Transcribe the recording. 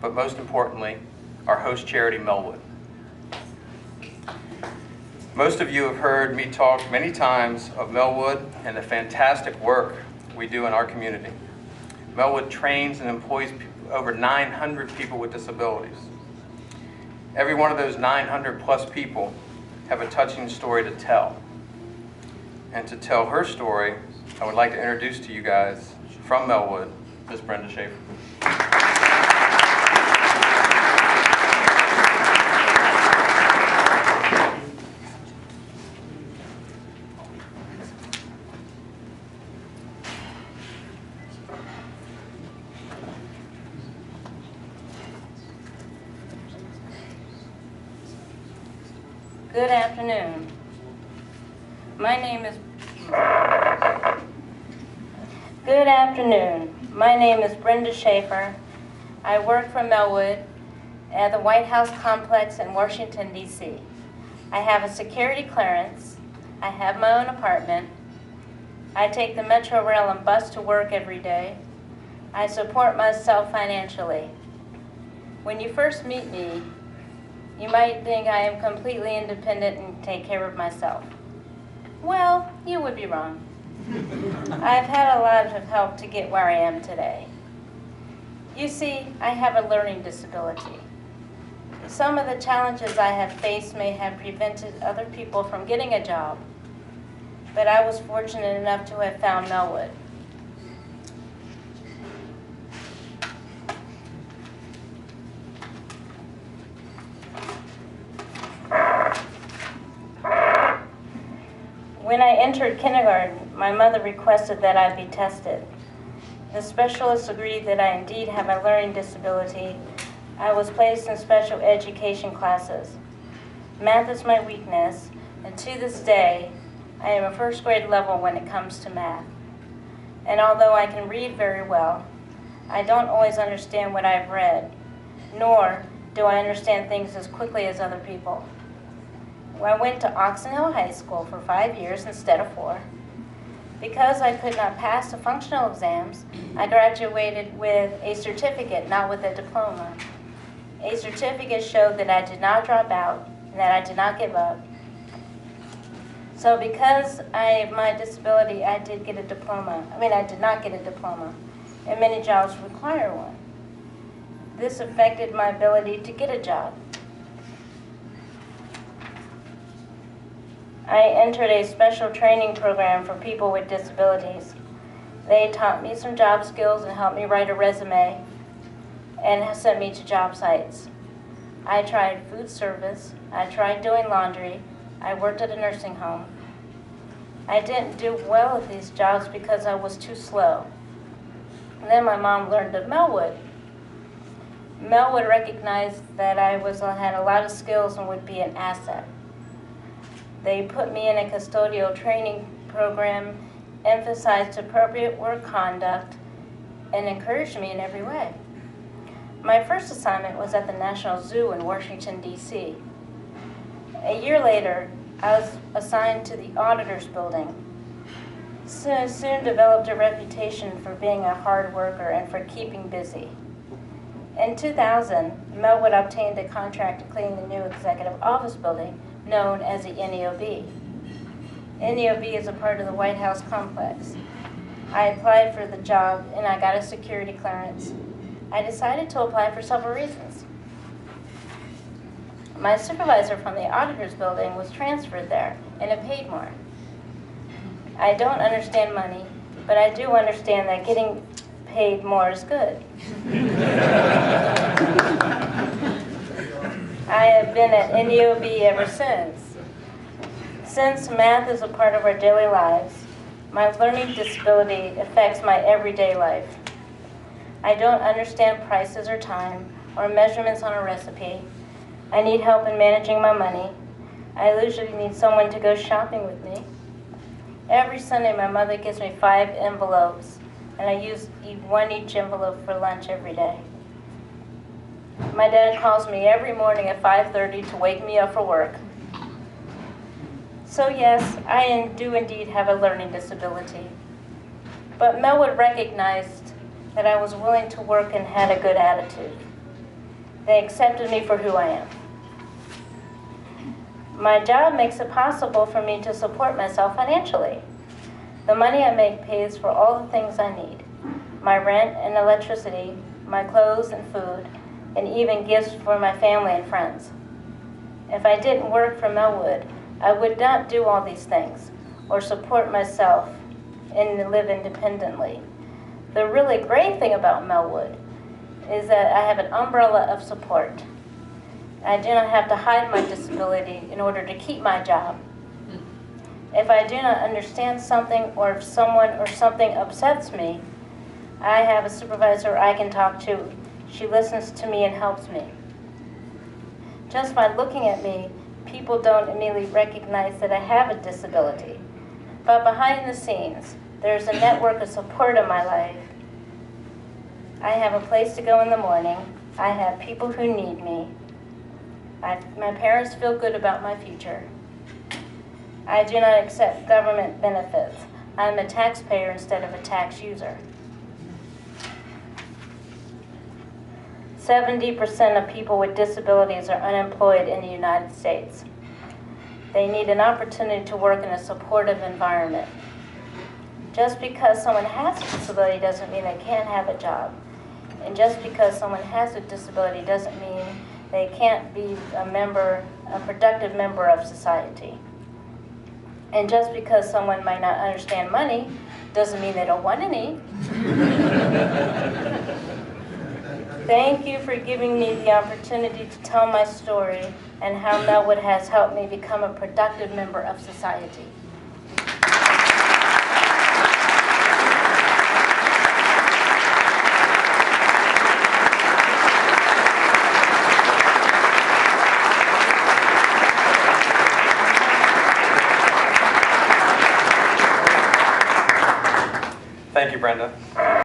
but most importantly, our host charity, Melwood. Most of you have heard me talk many times of Melwood and the fantastic work we do in our community. Melwood trains and employs over 900 people with disabilities. Every one of those 900 plus people have a touching story to tell. And to tell her story, I would like to introduce to you guys from Melwood, Miss Brenda Sheaffer. Good afternoon. My name is Brenda Sheaffer. I work for Melwood at the White House complex in Washington, D.C. I have a security clearance. I have my own apartment. I take the Metro Rail and bus to work every day. I support myself financially. When you first meet me, you might think I am completely independent and take care of myself. Well, you would be wrong. I've had a lot of help to get where I am today. You see, I have a learning disability. Some of the challenges I have faced may have prevented other people from getting a job, but I was fortunate enough to have found Melwood. When I entered kindergarten, my mother requested that I be tested. The specialist agreed that I indeed have a learning disability. I was placed in special education classes. Math is my weakness, and to this day, I am a first grade level when it comes to math. And although I can read very well, I don't always understand what I've read, nor do I understand things as quickly as other people. I went to Oxon Hill High School for 5 years instead of 4. Because I could not pass the functional exams, I graduated with a certificate, not with a diploma. A certificate showed that I did not drop out and that I did not give up. So because of my disability, I did get a diploma. I did not get a diploma, and many jobs require one. This affected my ability to get a job. I entered a special training program for people with disabilities. They taught me some job skills and helped me write a resume and sent me to job sites. I tried food service. I tried doing laundry. I worked at a nursing home. I didn't do well at these jobs because I was too slow. And then my mom learned of Melwood. Melwood recognized that I had a lot of skills and would be an asset. They put me in a custodial training program, emphasized appropriate work conduct, and encouraged me in every way. My first assignment was at the National Zoo in Washington, D.C. A year later, I was assigned to the auditor's building. Soon developed a reputation for being a hard worker and for keeping busy. In 2000, Melwood obtained a contract to clean the new executive office building, known as the NEOB. NEOB is a part of the White House complex. I applied for the job and I got a security clearance. I decided to apply for several reasons. My supervisor from the auditor's building was transferred there and it paid more. I don't understand money, but I do understand that getting paid more is good. I have been at NEOB ever since. Since math is a part of our daily lives, my learning disability affects my everyday life. I don't understand prices or time or measurements on a recipe. I need help in managing my money. I usually need someone to go shopping with me. Every Sunday, my mother gives me 5 envelopes, and I use one each envelope for lunch every day. My dad calls me every morning at 5:30 to wake me up for work. So yes, I do indeed have a learning disability. But Melwood recognized that I was willing to work and had a good attitude. They accepted me for who I am. My job makes it possible for me to support myself financially. The money I make pays for all the things I need: my rent and electricity, my clothes and food, and even gifts for my family and friends. If I didn't work for Melwood, I would not do all these things or support myself and live independently. The really great thing about Melwood is that I have an umbrella of support. I do not have to hide my disability in order to keep my job. If I do not understand something, or if someone or something upsets me, I have a supervisor I can talk to. She listens to me and helps me. Just by looking at me, people don't immediately recognize that I have a disability. But behind the scenes, there's a network of support in my life. I have a place to go in the morning. I have people who need me. My parents feel good about my future. I do not accept government benefits. I'm a taxpayer instead of a tax user. 70% of people with disabilities are unemployed in the United States. They need an opportunity to work in a supportive environment. Just because someone has a disability doesn't mean they can't have a job. And just because someone has a disability doesn't mean they can't be a productive member of society. And just because someone might not understand money doesn't mean they don't want any. Thank you for giving me the opportunity to tell my story and how Melwood has helped me become a productive member of society. Thank you, Brenda.